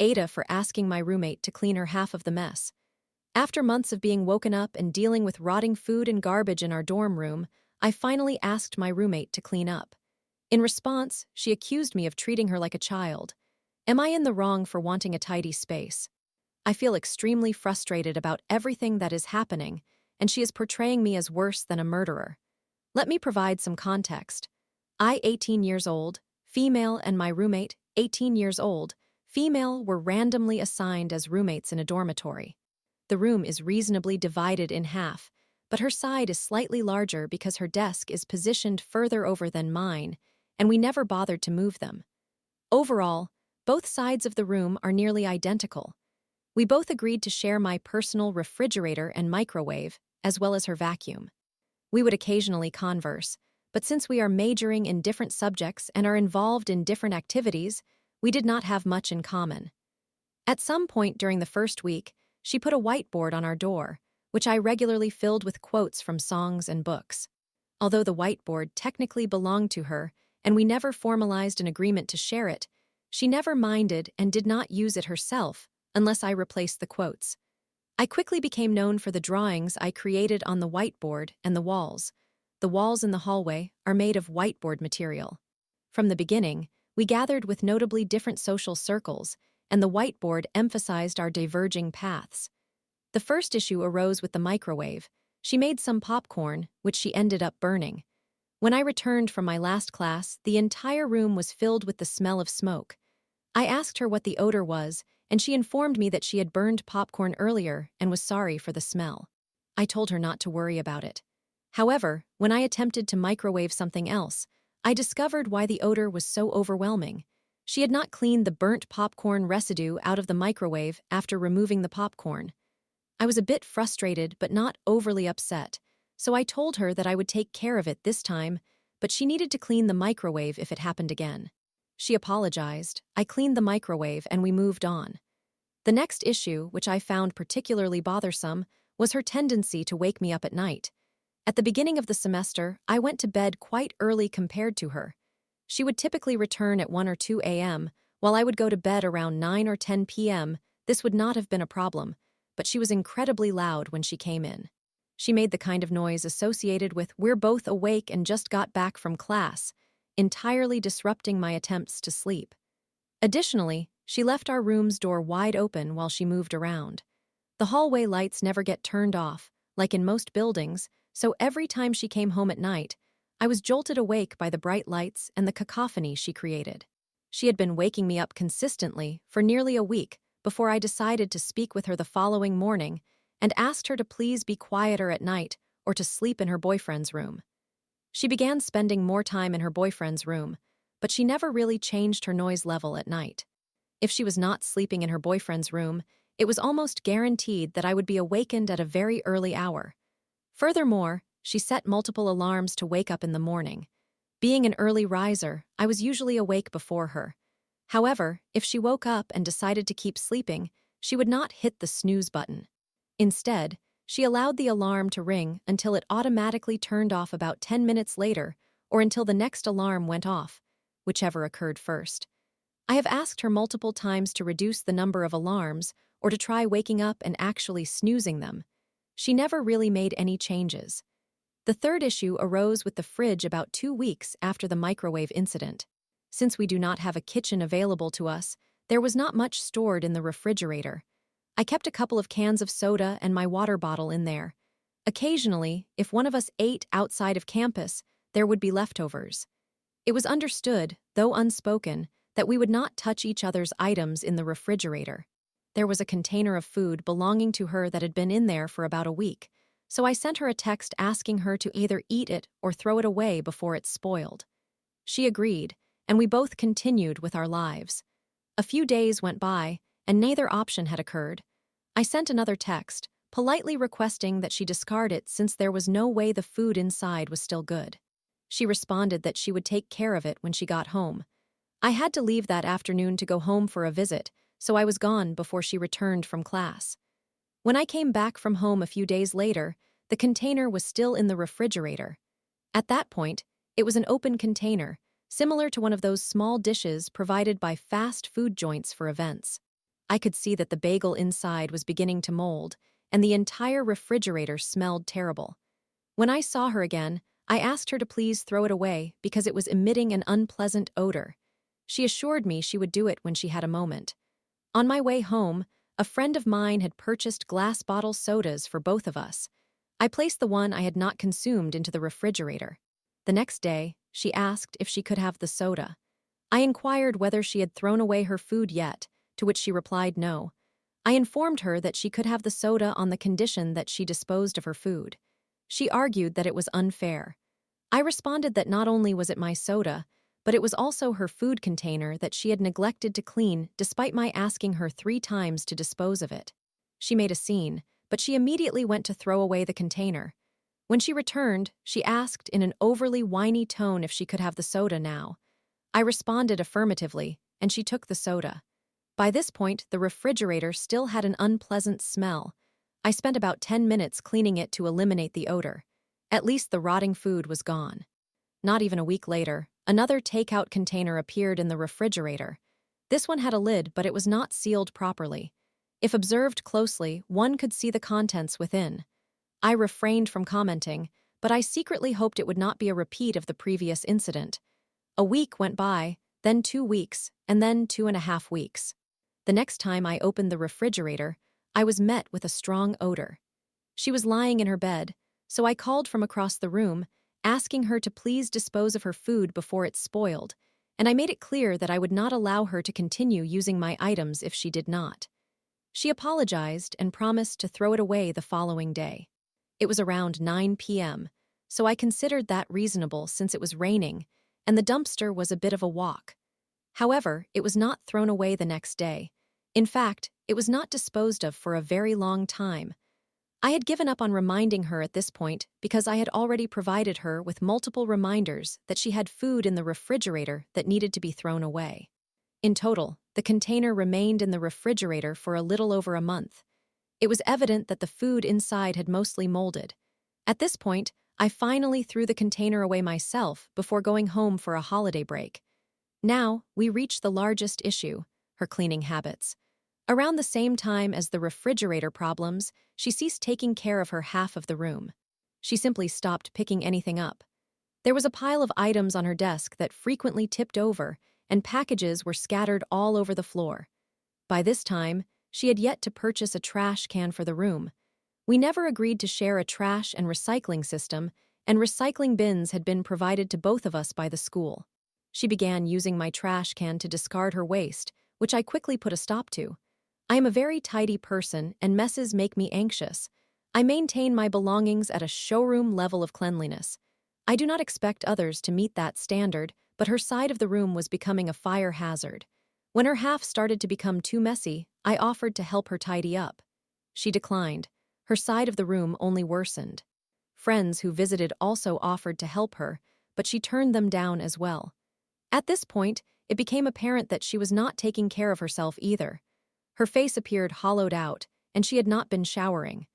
Aita for asking my roommate to clean her half of the mess. After months of being woken up and dealing with rotting food and garbage in our dorm room, I finally asked my roommate to clean up. In response, she accused me of treating her like a child. Am I in the wrong for wanting a tidy space? I feel extremely frustrated about everything that is happening, and she is portraying me as worse than a murderer. Let me provide some context. I, 18 years old, female, and my roommate, 18 years old, female, were randomly assigned as roommates in a dormitory. The room is reasonably divided in half, but her side is slightly larger because her desk is positioned further over than mine, and we never bothered to move them. Overall, both sides of the room are nearly identical. We both agreed to share my personal refrigerator and microwave, as well as her vacuum. We would occasionally converse, but since we are majoring in different subjects and are involved in different activities, we did not have much in common. At some point during the first week, she put a whiteboard on our door, which I regularly filled with quotes from songs and books. Although the whiteboard technically belonged to her, and we never formalized an agreement to share it, she never minded and did not use it herself unless I replaced the quotes. I quickly became known for the drawings I created on the whiteboard and the walls. The walls in the hallway are made of whiteboard material. From the beginning, we gathered with notably different social circles, and the whiteboard emphasized our diverging paths. The first issue arose with the microwave. She made some popcorn, which she ended up burning. When I returned from my last class, the entire room was filled with the smell of smoke. I asked her what the odor was, and she informed me that she had burned popcorn earlier and was sorry for the smell. I told her not to worry about it. However, when I attempted to microwave something else, I discovered why the odor was so overwhelming. She had not cleaned the burnt popcorn residue out of the microwave after removing the popcorn. I was a bit frustrated but not overly upset, so I told her that I would take care of it this time, but she needed to clean the microwave if it happened again. She apologized, I cleaned the microwave, and we moved on. The next issue, which I found particularly bothersome, was her tendency to wake me up at night. At the beginning of the semester, I went to bed quite early compared to her. She would typically return at 1 or 2 a.m., while I would go to bed around 9 or 10 p.m. This would not have been a problem, but she was incredibly loud when she came in. She made the kind of noise associated with "we're both awake and just got back from class," entirely disrupting my attempts to sleep. Additionally, she left our room's door wide open while she moved around. The hallway lights never get turned off, like in most buildings, so every time she came home at night, I was jolted awake by the bright lights and the cacophony she created. She had been waking me up consistently for nearly a week before I decided to speak with her the following morning and asked her to please be quieter at night or to sleep in her boyfriend's room. She began spending more time in her boyfriend's room, but she never really changed her noise level at night. If she was not sleeping in her boyfriend's room, it was almost guaranteed that I would be awakened at a very early hour. Furthermore, she set multiple alarms to wake up in the morning. Being an early riser, I was usually awake before her. However, if she woke up and decided to keep sleeping, she would not hit the snooze button. Instead, she allowed the alarm to ring until it automatically turned off about 10 minutes later or until the next alarm went off, whichever occurred first. I have asked her multiple times to reduce the number of alarms or to try waking up and actually snoozing them. She never really made any changes. The third issue arose with the fridge about 2 weeks after the microwave incident. Since we do not have a kitchen available to us, there was not much stored in the refrigerator. I kept a couple of cans of soda and my water bottle in there. Occasionally, if one of us ate outside of campus, there would be leftovers. It was understood, though unspoken, that we would not touch each other's items in the refrigerator. There was a container of food belonging to her that had been in there for about a week, so I sent her a text asking her to either eat it or throw it away before it spoiled. She agreed, and we both continued with our lives. A few days went by, and neither option had occurred. I sent another text, politely requesting that she discard it since there was no way the food inside was still good. She responded that she would take care of it when she got home. I had to leave that afternoon to go home for a visit, so I was gone before she returned from class. When I came back from home a few days later, the container was still in the refrigerator. At that point, it was an open container, similar to one of those small dishes provided by fast food joints for events. I could see that the bagel inside was beginning to mold, and the entire refrigerator smelled terrible. When I saw her again, I asked her to please throw it away because it was emitting an unpleasant odor. She assured me she would do it when she had a moment. On my way home, a friend of mine had purchased glass bottle sodas for both of us. I placed the one I had not consumed into the refrigerator. The next day, she asked if she could have the soda. I inquired whether she had thrown away her food yet, to which she replied no. I informed her that she could have the soda on the condition that she disposed of her food. She argued that it was unfair. I responded that not only was it my soda, but it was also her food container that she had neglected to clean despite my asking her 3 times to dispose of it. She made a scene, but she immediately went to throw away the container. When she returned, she asked in an overly whiny tone if she could have the soda now. I responded affirmatively, and she took the soda. By this point, the refrigerator still had an unpleasant smell. I spent about 10 minutes cleaning it to eliminate the odor. At least the rotting food was gone. Not even a week later, another takeout container appeared in the refrigerator. This one had a lid, but it was not sealed properly. If observed closely, one could see the contents within. I refrained from commenting, but I secretly hoped it would not be a repeat of the previous incident. A week went by, then 2 weeks, and then 2.5 weeks. The next time I opened the refrigerator, I was met with a strong odor. She was lying in her bed, so I called from across the room, asking her to please dispose of her food before it spoiled, and I made it clear that I would not allow her to continue using my items if she did not. She apologized and promised to throw it away the following day. It was around 9 p.m., so I considered that reasonable since it was raining, and the dumpster was a bit of a walk. However, it was not thrown away the next day. In fact, it was not disposed of for a very long time. I had given up on reminding her at this point because I had already provided her with multiple reminders that she had food in the refrigerator that needed to be thrown away. In total, the container remained in the refrigerator for a little over a month. It was evident that the food inside had mostly molded. At this point, I finally threw the container away myself before going home for a holiday break. Now, we reached the largest issue, her cleaning habits. Around the same time as the refrigerator problems, she ceased taking care of her half of the room. She simply stopped picking anything up. There was a pile of items on her desk that frequently tipped over, and packages were scattered all over the floor. By this time, she had yet to purchase a trash can for the room. We never agreed to share a trash and recycling system, and recycling bins had been provided to both of us by the school. She began using my trash can to discard her waste, which I quickly put a stop to. I am a very tidy person, and messes make me anxious. I maintain my belongings at a showroom level of cleanliness. I do not expect others to meet that standard, but her side of the room was becoming a fire hazard. When her half started to become too messy, I offered to help her tidy up. She declined. Her side of the room only worsened. Friends who visited also offered to help her, but she turned them down as well. At this point, it became apparent that she was not taking care of herself either. Her face appeared hollowed out, and she had not been showering.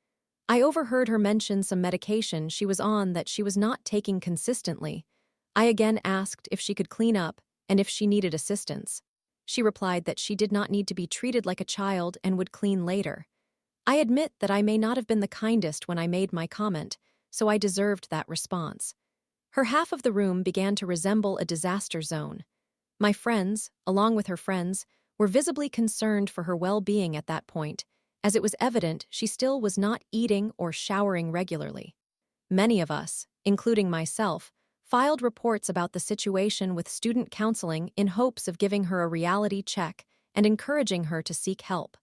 I overheard her mention some medication she was on that she was not taking consistently. I again asked if she could clean up and if she needed assistance. She replied that she did not need to be treated like a child and would clean later. I admit that I may not have been the kindest when I made my comment, so I deserved that response. Her half of the room began to resemble a disaster zone. My friends, along with her friends, were visibly concerned for her well-being at that point, as it was evident she still was not eating or showering regularly. Many of us, including myself, filed reports about the situation with student counseling in hopes of giving her a reality check and encouraging her to seek help.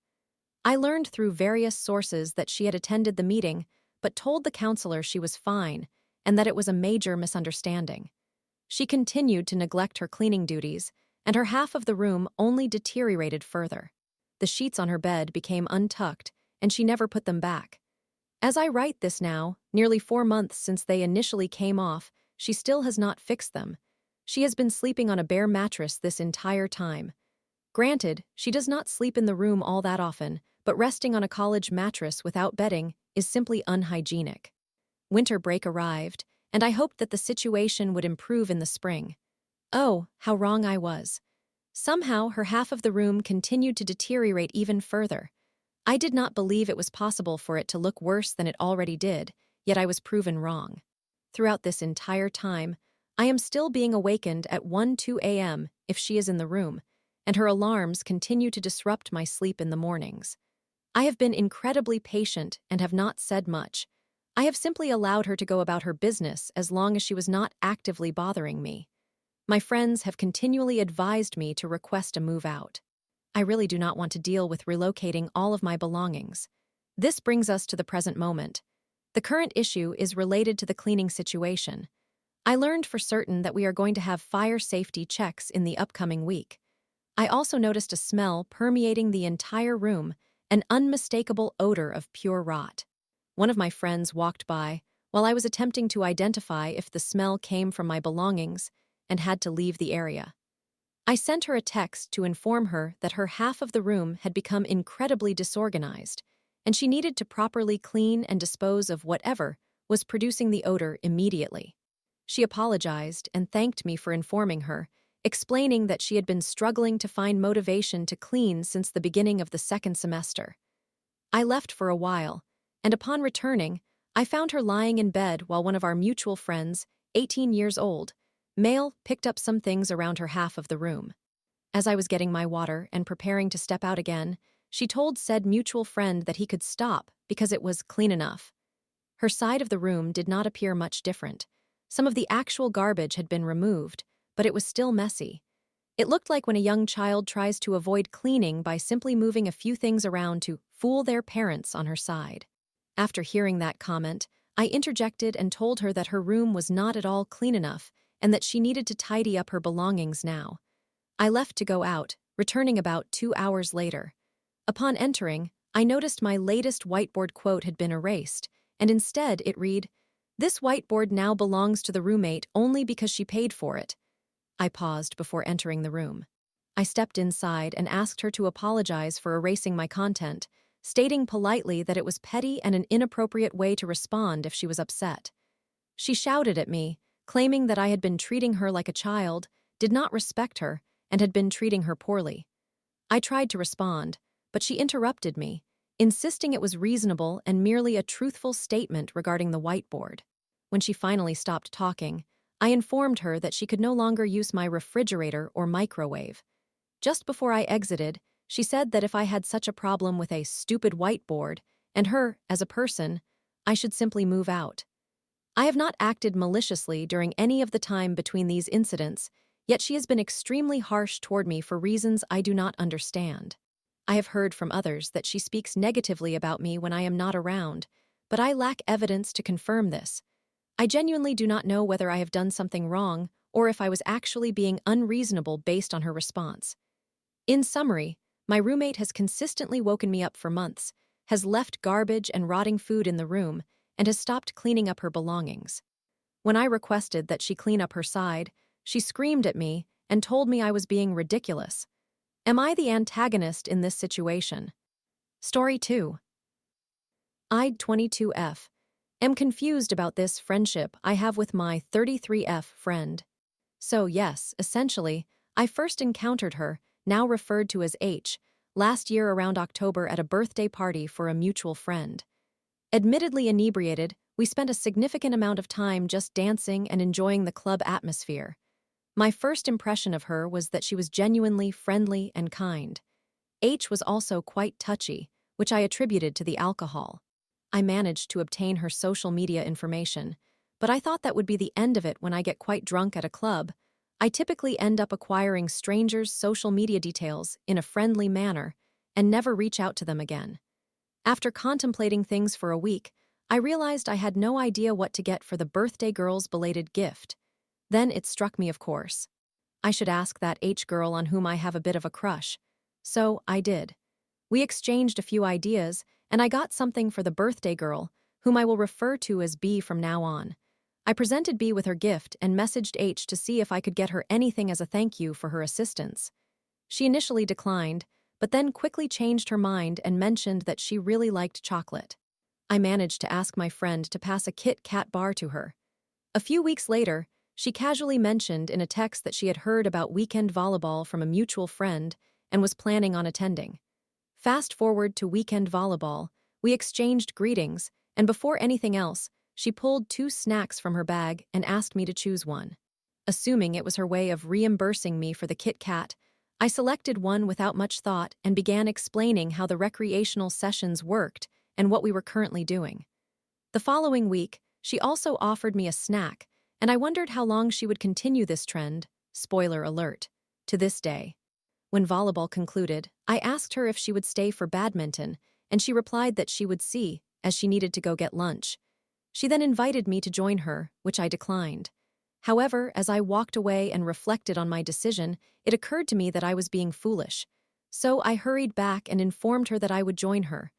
I learned through various sources that she had attended the meeting, but told the counselor she was fine and that it was a major misunderstanding. She continued to neglect her cleaning duties, and her half of the room only deteriorated further. The sheets on her bed became untucked, and she never put them back. As I write this now, nearly 4 months since they initially came off, she still has not fixed them. She has been sleeping on a bare mattress this entire time. Granted, she does not sleep in the room all that often, but resting on a college mattress without bedding is simply unhygienic. Winter break arrived, and I hoped that the situation would improve in the spring. Oh, how wrong I was. Somehow, her half of the room continued to deteriorate even further. I did not believe it was possible for it to look worse than it already did, yet I was proven wrong. Throughout this entire time, I am still being awakened at 1-2 a.m. if she is in the room, and her alarms continue to disrupt my sleep in the mornings. I have been incredibly patient and have not said much. I have simply allowed her to go about her business as long as she was not actively bothering me. My friends have continually advised me to request a move out. I really do not want to deal with relocating all of my belongings. This brings us to the present moment. The current issue is related to the cleaning situation. I learned for certain that we are going to have fire safety checks in the upcoming week. I also noticed a smell permeating the entire room, an unmistakable odor of pure rot. One of my friends walked by while I was attempting to identify if the smell came from my belongings and had to leave the area. I sent her a text to inform her that her half of the room had become incredibly disorganized, and she needed to properly clean and dispose of whatever was producing the odor immediately. She apologized and thanked me for informing her, explaining that she had been struggling to find motivation to clean since the beginning of the second semester. I left for a while, and upon returning, I found her lying in bed while one of our mutual friends, 18 years old, male, picked up some things around her half of the room. As I was getting my water and preparing to step out again, she told said mutual friend that he could stop because it was clean enough. Her side of the room did not appear much different. Some of the actual garbage had been removed, but it was still messy. It looked like when a young child tries to avoid cleaning by simply moving a few things around to fool their parents on her side. After hearing that comment, I interjected and told her that her room was not at all clean enough and that she needed to tidy up her belongings now. I left to go out, returning about 2 hours later. Upon entering, I noticed my latest whiteboard quote had been erased, and instead it read, "This whiteboard now belongs to the roommate only because she paid for it." I paused before entering the room. I stepped inside and asked her to apologize for erasing my content, stating politely that it was petty and an inappropriate way to respond if she was upset. She shouted at me, claiming that I had been treating her like a child, did not respect her, and had been treating her poorly. I tried to respond, but she interrupted me, insisting it was reasonable and merely a truthful statement regarding the whiteboard. When she finally stopped talking, I informed her that she could no longer use my refrigerator or microwave. Just before I exited, she said that if I had such a problem with a stupid whiteboard, and her, as a person, I should simply move out. I have not acted maliciously during any of the time between these incidents, yet she has been extremely harsh toward me for reasons I do not understand. I have heard from others that she speaks negatively about me when I am not around, but I lack evidence to confirm this. I genuinely do not know whether I have done something wrong or if I was actually being unreasonable based on her response. In summary, my roommate has consistently woken me up for months, has left garbage and rotting food in the room, and has stopped cleaning up her belongings. When I requested that she clean up her side, she screamed at me and told me I was being ridiculous. Am I the antagonist in this situation? Story 2. I, 22F, am confused about this friendship I have with my 33F friend. So yes, essentially, I first encountered her, now referred to as H, last year around October at a birthday party for a mutual friend. Admittedly inebriated, we spent a significant amount of time just dancing and enjoying the club atmosphere. My first impression of her was that she was genuinely friendly and kind. H was also quite touchy, which I attributed to the alcohol. I managed to obtain her social media information, but I thought that would be the end of it when I get quite drunk at a club. I typically end up acquiring strangers' social media details in a friendly manner and never reach out to them again. After contemplating things for a week, I realized I had no idea what to get for the birthday girl's belated gift. Then it struck me, of course. I should ask that H girl on whom I have a bit of a crush. So I did. We exchanged a few ideas, and I got something for the birthday girl, whom I will refer to as B from now on. I presented B with her gift and messaged H to see if I could get her anything as a thank you for her assistance. She initially declined, but then quickly changed her mind and mentioned that she really liked chocolate. I managed to ask my friend to pass a Kit Kat bar to her. A few weeks later, she casually mentioned in a text that she had heard about weekend volleyball from a mutual friend and was planning on attending. Fast forward to weekend volleyball, we exchanged greetings, and before anything else, she pulled 2 snacks from her bag and asked me to choose one. Assuming it was her way of reimbursing me for the Kit Kat, I selected one without much thought and began explaining how the recreational sessions worked and what we were currently doing. The following week, she also offered me a snack, and I wondered how long she would continue this trend, spoiler alert, to this day. When volleyball concluded, I asked her if she would stay for badminton, and she replied that she would see, as she needed to go get lunch. She then invited me to join her, which I declined. However, as I walked away and reflected on my decision, it occurred to me that I was being foolish. So I hurried back and informed her that I would join her.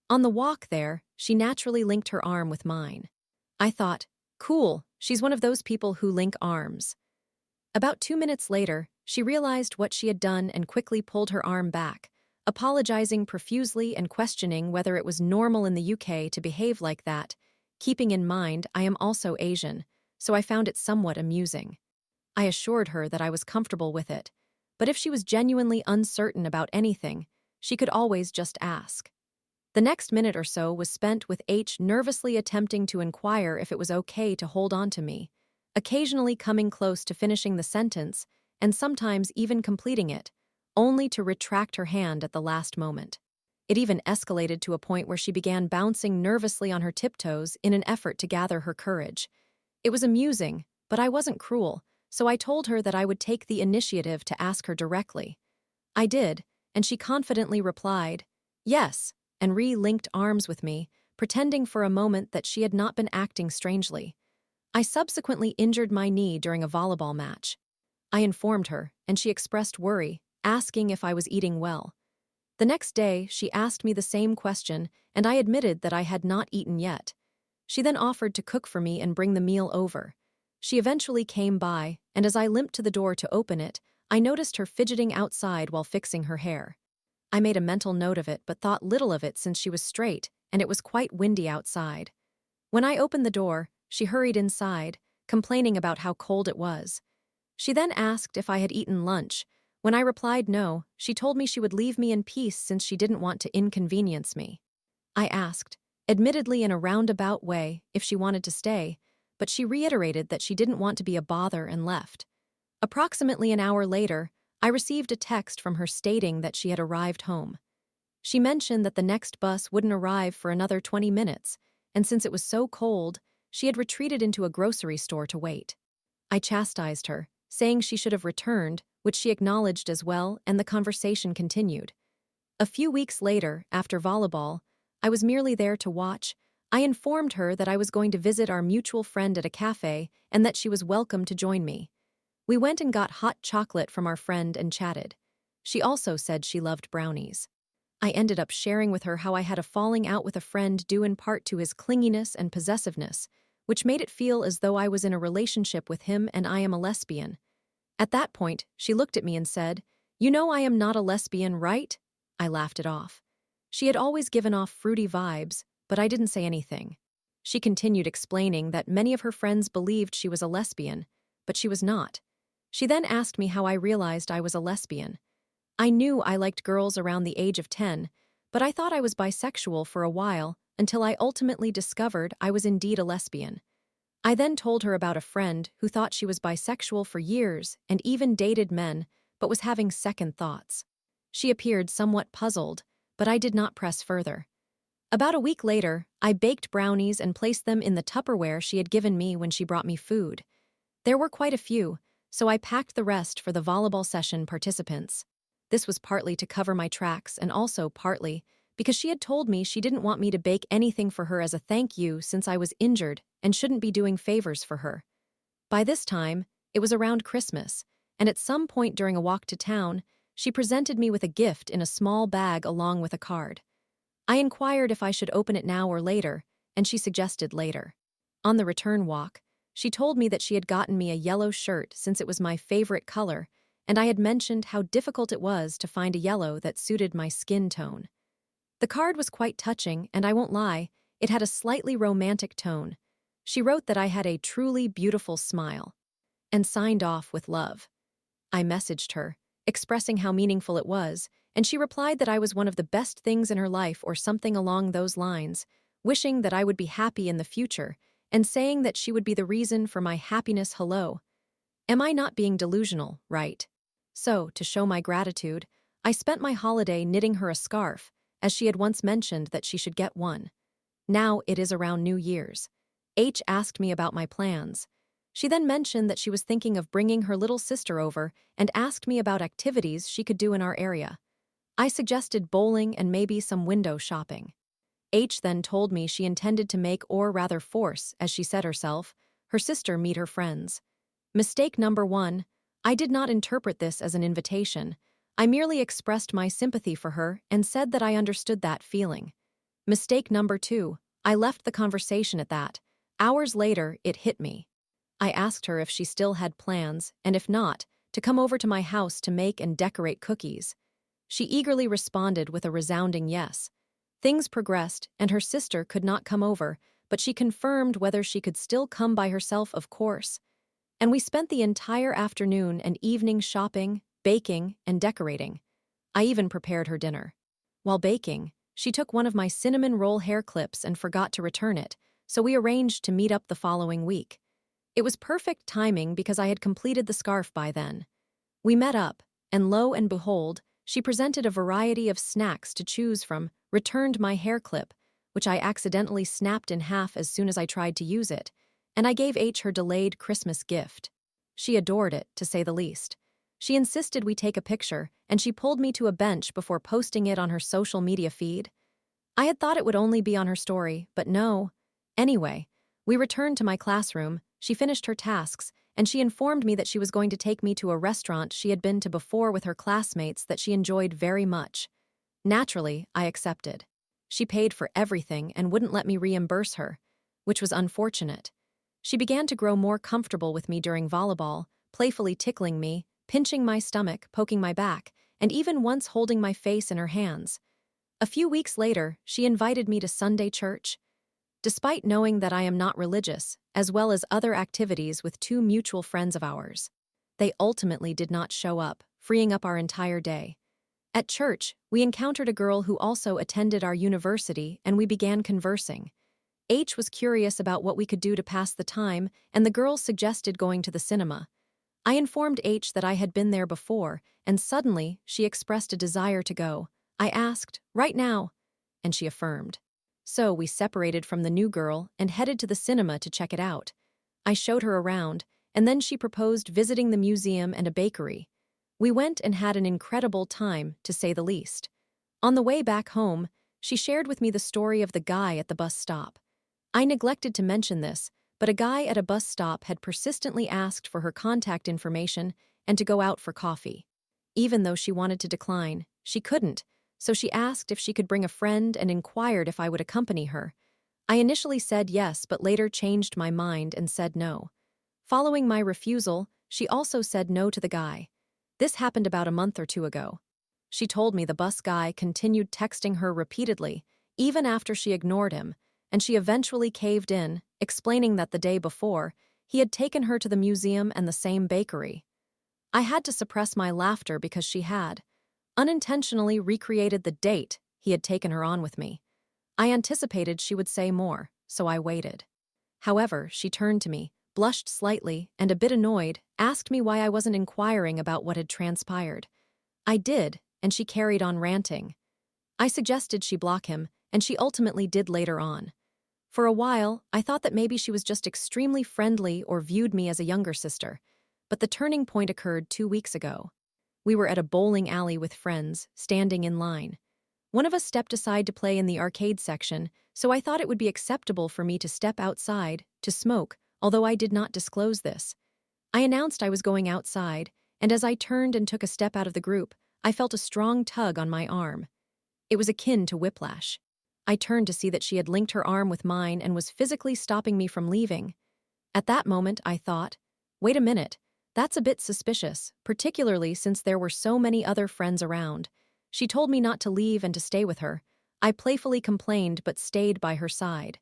On the walk there, she naturally linked her arm with mine. I thought, cool, she's one of those people who link arms. About 2 minutes later, she realized what she had done and quickly pulled her arm back, apologizing profusely and questioning whether it was normal in the UK to behave like that, keeping in mind I am also Asian, so I found it somewhat amusing. I assured her that I was comfortable with it, but if she was genuinely uncertain about anything, she could always just ask. The next minute or so was spent with H nervously attempting to inquire if it was okay to hold on to me, occasionally coming close to finishing the sentence and sometimes even completing it, only to retract her hand at the last moment. It even escalated to a point where she began bouncing nervously on her tiptoes in an effort to gather her courage. It was amusing, but I wasn't cruel, so I told her that I would take the initiative to ask her directly. I did, and she confidently replied, yes, and re-linked arms with me, pretending for a moment that she had not been acting strangely. I subsequently injured my knee during a volleyball match. I informed her, and she expressed worry, asking if I was eating well. The next day, she asked me the same question, and I admitted that I had not eaten yet. She then offered to cook for me and bring the meal over. She eventually came by, and as I limped to the door to open it, I noticed her fidgeting outside while fixing her hair. I made a mental note of it but thought little of it since she was straight, and it was quite windy outside. When I opened the door, she hurried inside, complaining about how cold it was. She then asked if I had eaten lunch. When I replied no, she told me she would leave me in peace since she didn't want to inconvenience me. I asked, admittedly in a roundabout way, if she wanted to stay, but she reiterated that she didn't want to be a bother and left. Approximately an hour later, I received a text from her stating that she had arrived home. She mentioned that the next bus wouldn't arrive for another 20 minutes, and since it was so cold, she had retreated into a grocery store to wait. I chastised her, saying she should have returned, which she acknowledged as well, and the conversation continued. A few weeks later, after volleyball, I was merely there to watch. I informed her that I was going to visit our mutual friend at a cafe and that she was welcome to join me. We went and got hot chocolate from our friend and chatted. She also said she loved brownies. I ended up sharing with her how I had a falling out with a friend due in part to his clinginess and possessiveness, which made it feel as though I was in a relationship with him and I am a lesbian. At that point, she looked at me and said, "You know I am not a lesbian, right?" I laughed it off. She had always given off fruity vibes, but I didn't say anything. She continued explaining that many of her friends believed she was a lesbian, but she was not. She then asked me how I realized I was a lesbian. I knew I liked girls around the age of 10, but I thought I was bisexual for a while until I ultimately discovered I was indeed a lesbian. I then told her about a friend who thought she was bisexual for years and even dated men, but was having second thoughts. She appeared somewhat puzzled, but I did not press further. About a week later, I baked brownies and placed them in the Tupperware she had given me when she brought me food. There were quite a few, so I packed the rest for the volleyball session participants. This was partly to cover my tracks and also partly because she had told me she didn't want me to bake anything for her as a thank you since I was injured and shouldn't be doing favors for her. By this time, it was around Christmas, and at some point during a walk to town, she presented me with a gift in a small bag along with a card. I inquired if I should open it now or later, and she suggested later. On the return walk, she told me that she had gotten me a yellow shirt since it was my favorite color, and I had mentioned how difficult it was to find a yellow that suited my skin tone. The card was quite touching, and I won't lie, it had a slightly romantic tone. She wrote that I had a truly beautiful smile. and signed off with love. I messaged her, expressing how meaningful it was, and she replied that I was one of the best things in her life or something along those lines, wishing that I would be happy in the future, and saying that she would be the reason for my happiness. Hello. Am I not being delusional, right? So, to show my gratitude, I spent my holiday knitting her a scarf, as she had once mentioned that she should get one. Now it is around New Year's. H asked me about my plans. She then mentioned that she was thinking of bringing her little sister over and asked me about activities she could do in our area. I suggested bowling and maybe some window shopping. H then told me she intended to make, or rather force, as she said herself, her sister meet her friends. Mistake number 1, I did not interpret this as an invitation. I merely expressed my sympathy for her and said that I understood that feeling. Mistake number 2, I left the conversation at that. Hours later, it hit me. I asked her if she still had plans, and if not, to come over to my house to make and decorate cookies. She eagerly responded with a resounding yes. Things progressed, and her sister could not come over, but she confirmed whether she could still come by herself, of course. And we spent the entire afternoon and evening shopping, baking, and decorating. I even prepared her dinner. While baking, she took one of my cinnamon roll hair clips and forgot to return it, so we arranged to meet up the following week. It was perfect timing because I had completed the scarf by then. We met up, and lo and behold, she presented a variety of snacks to choose from, returned my hair clip, which I accidentally snapped in half as soon as I tried to use it, and I gave H her delayed Christmas gift. She adored it, to say the least. She insisted we take a picture, and she pulled me to a bench before posting it on her social media feed. I had thought it would only be on her story, but no. Anyway, we returned to my classroom, she finished her tasks, and she informed me that she was going to take me to a restaurant she had been to before with her classmates that she enjoyed very much. Naturally, I accepted. She paid for everything and wouldn't let me reimburse her, which was unfortunate. She began to grow more comfortable with me during volleyball, playfully tickling me, pinching my stomach, poking my back, and even once holding my face in her hands. A few weeks later, she invited me to Sunday church. Despite knowing that I am not religious, as well as other activities with 2 mutual friends of ours, they ultimately did not show up, freeing up our entire day. At church, we encountered a girl who also attended our university, and we began conversing. H was curious about what we could do to pass the time, and the girl suggested going to the cinema. I informed H that I had been there before, and suddenly she expressed a desire to go. I asked, "Right now?" And she affirmed. So we separated from the new girl and headed to the cinema to check it out. I showed her around, and then she proposed visiting the museum and a bakery. We went and had an incredible time, to say the least. On the way back home, she shared with me the story of the guy at the bus stop. I neglected to mention this, but a guy at a bus stop had persistently asked for her contact information and to go out for coffee. Even though she wanted to decline, she couldn't, so she asked if she could bring a friend and inquired if I would accompany her. I initially said yes, but later changed my mind and said no. Following my refusal, she also said no to the guy. This happened about a month or 2 ago. She told me the bus guy continued texting her repeatedly, even after she ignored him, and she eventually caved in, explaining that the day before, he had taken her to the museum and the same bakery. I had to suppress my laughter because she had unintentionally recreated the date he had taken her on with me. I anticipated she would say more, so I waited. However, she turned to me, blushed slightly, and a bit annoyed, asked me why I wasn't inquiring about what had transpired. I did, and she carried on ranting. I suggested she block him, and she ultimately did later on. For a while, I thought that maybe she was just extremely friendly or viewed me as a younger sister, but the turning point occurred 2 weeks ago. We were at a bowling alley with friends, standing in line. One of us stepped aside to play in the arcade section, so I thought it would be acceptable for me to step outside, to smoke, although I did not disclose this. I announced I was going outside, and as I turned and took a step out of the group, I felt a strong tug on my arm. It was akin to whiplash. I turned to see that she had linked her arm with mine and was physically stopping me from leaving. At that moment, I thought, wait a minute, that's a bit suspicious, particularly since there were so many other friends around. She told me not to leave and to stay with her. I playfully complained but stayed by her side.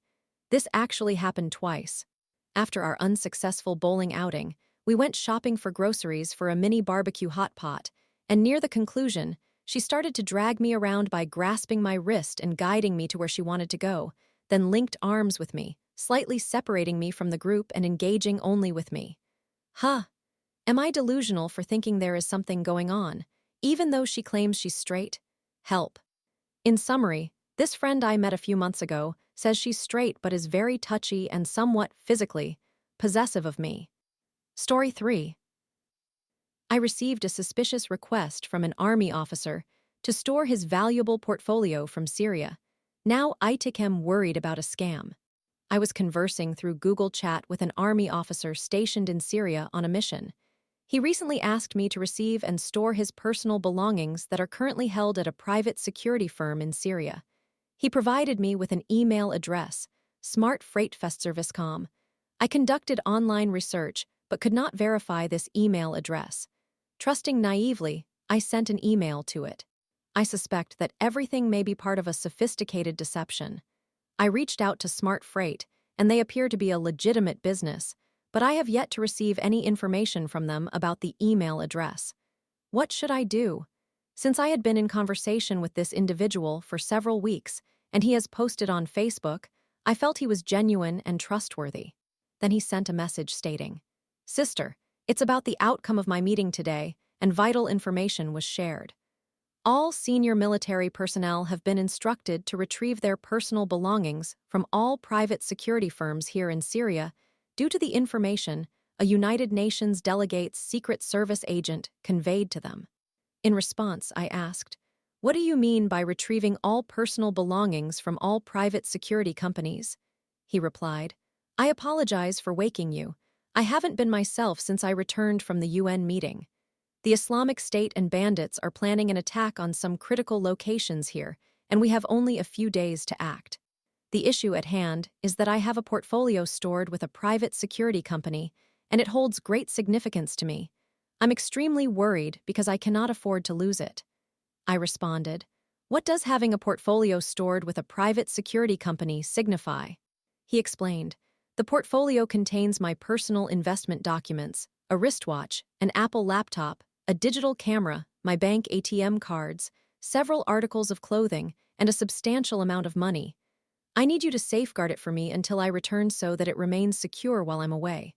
This actually happened twice. After our unsuccessful bowling outing, We went shopping for groceries for a mini barbecue hot pot, and near the conclusion, she started to drag me around by grasping my wrist and guiding me to where she wanted to go, then linked arms with me, slightly separating me from the group and engaging only with me. Huh. Am I delusional for thinking there is something going on, even though she claims she's straight? Help. In summary, this friend I met a few months ago says she's straight but is very touchy and somewhat physically possessive of me. Story 3. I received a suspicious request from an army officer to store his valuable portfolio from Syria. Now Aita am worried about a scam. I was conversing through Google Chat with an army officer stationed in Syria on a mission. He recently asked me to receive and store his personal belongings that are currently held at a private security firm in Syria. He provided me with an email address, smartfreightfestservice.com. I conducted online research but could not verify this email address. Trusting naively, I sent an email to it. I suspect that everything may be part of a sophisticated deception. I reached out to Smart Freight, and they appear to be a legitimate business, but I have yet to receive any information from them about the email address. What should I do? Since I had been in conversation with this individual for several weeks, and he has posted on Facebook, I felt he was genuine and trustworthy. Then he sent a message stating, "Sister, it's about the outcome of my meeting today, and vital information was shared. All senior military personnel have been instructed to retrieve their personal belongings from all private security firms here in Syria due to the information a United Nations delegate's Secret Service agent conveyed to them." In response, I asked, "What do you mean by retrieving all personal belongings from all private security companies?" He replied, "I apologize for waking you. I haven't been myself since I returned from the UN meeting. The Islamic State and bandits are planning an attack on some critical locations here, and we have only a few days to act. The issue at hand is that I have a portfolio stored with a private security company, and it holds great significance to me. I'm extremely worried because I cannot afford to lose it." I responded, "What does having a portfolio stored with a private security company signify?" He explained, "The portfolio contains my personal investment documents, a wristwatch, an Apple laptop, a digital camera, my bank ATM cards, several articles of clothing, and a substantial amount of money. I need you to safeguard it for me until I return so that it remains secure while I'm away.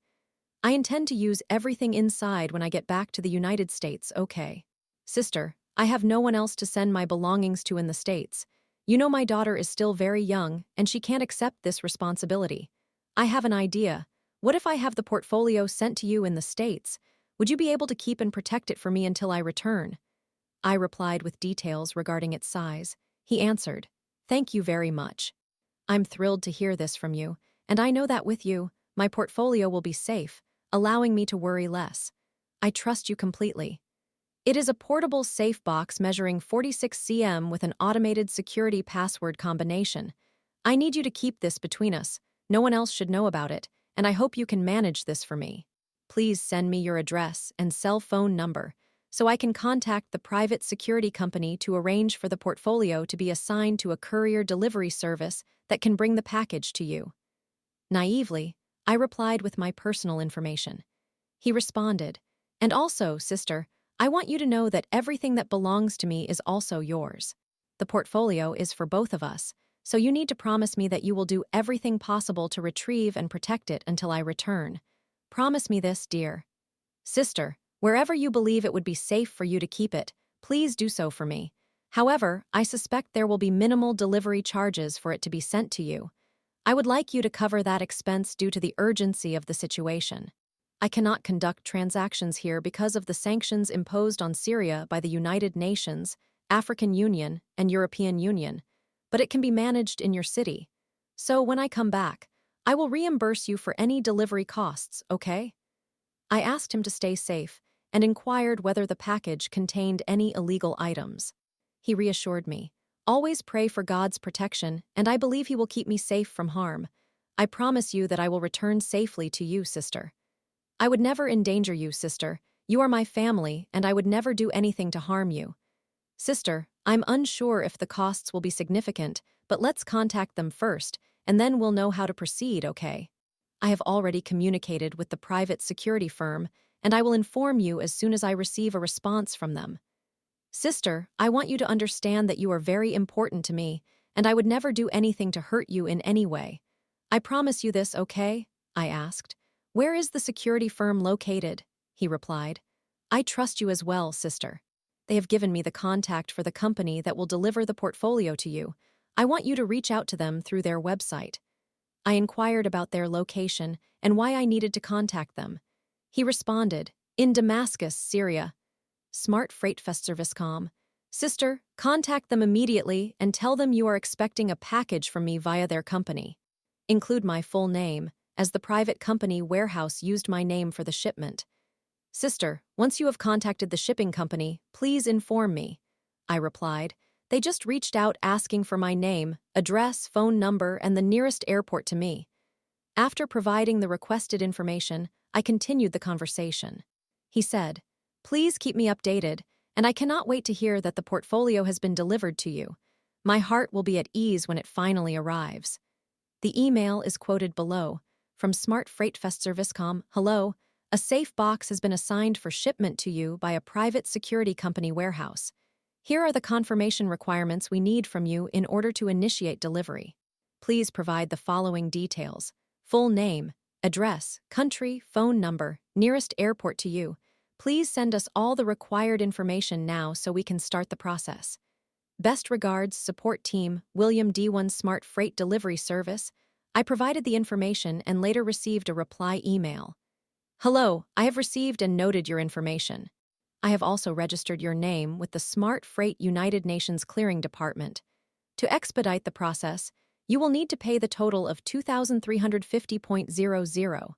I intend to use everything inside when I get back to the United States, okay? Sister, I have no one else to send my belongings to in the States. You know my daughter is still very young, and she can't accept this responsibility. I have an idea. What if I have the portfolio sent to you in the States? Would you be able to keep and protect it for me until I return?" I replied with details regarding its size. He answered, "Thank you very much. I'm thrilled to hear this from you, and I know that with you, my portfolio will be safe, allowing me to worry less. I trust you completely. It is a portable safe box measuring 46 cm with an automated security password combination. I need you to keep this between us. No one else should know about it, and I hope you can manage this for me. Please send me your address and cell phone number so I can contact the private security company to arrange for the portfolio to be assigned to a courier delivery service that can bring the package to you." Naively, I replied with my personal information. He responded, "And also, sister, I want you to know that everything that belongs to me is also yours. The portfolio is for both of us, so you need to promise me that you will do everything possible to retrieve and protect it until I return. Promise me this, dear. Sister, wherever you believe it would be safe for you to keep it, please do so for me. However, I suspect there will be minimal delivery charges for it to be sent to you. I would like you to cover that expense due to the urgency of the situation. I cannot conduct transactions here because of the sanctions imposed on Syria by the United Nations, African Union, and European Union, but it can be managed in your city. So when I come back, I will reimburse you for any delivery costs, okay?" I asked him to stay safe and inquired whether the package contained any illegal items. He reassured me, "Always pray for God's protection, and I believe He will keep me safe from harm. I promise you that I will return safely to you, sister. I would never endanger you, sister. You are my family, and I would never do anything to harm you. Sister, I'm unsure if the costs will be significant, but let's contact them first, and then we'll know how to proceed, okay?" I have already communicated with the private security firm, and I will inform you as soon as I receive a response from them. Sister, I want you to understand that you are very important to me, and I would never do anything to hurt you in any way. I promise you this, okay? I asked. Where is the security firm located? He replied. I trust you as well, sister. They have given me the contact for the company that will deliver the portfolio to you. I want you to reach out to them through their website. I inquired about their location and why I needed to contact them. He responded, in Damascus, Syria. Smart Freight Festservice.com. Sister, contact them immediately and tell them you are expecting a package from me via their company. Include my full name, as the private company warehouse used my name for the shipment. Sister, once you have contacted the shipping company, please inform me. I replied. They just reached out asking for my name, address, phone number, and the nearest airport to me. After providing the requested information, I continued the conversation. He said, please keep me updated, and I cannot wait to hear that the portfolio has been delivered to you. My heart will be at ease when it finally arrives. The email is quoted below, from Smart Freight Festservice.com. Hello, a safe box has been assigned for shipment to you by a private security company warehouse. Here are the confirmation requirements we need from you in order to initiate delivery. Please provide the following details: full name, address, country, phone number, nearest airport to you. Please send us all the required information now so we can start the process. Best regards, support team, William D1 Smart Freight Delivery Service. I provided the information and later received a reply email. Hello, I have received and noted your information. I have also registered your name with the Smart Freight United Nations Clearing Department. To expedite the process, you will need to pay the total of $2,350.00.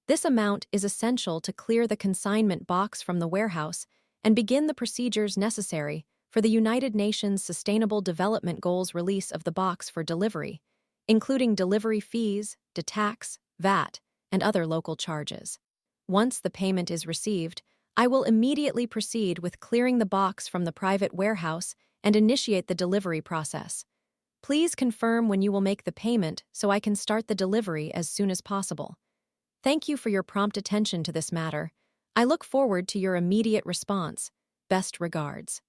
This amount is essential to clear the consignment box from the warehouse and begin the procedures necessary for the United Nations Sustainable Development Goals release of the box for delivery, including delivery fees, tax, VAT, and other local charges. Once the payment is received, I will immediately proceed with clearing the box from the private warehouse and initiate the delivery process. Please confirm when you will make the payment so I can start the delivery as soon as possible. Thank you for your prompt attention to this matter. I look forward to your immediate response. Best regards.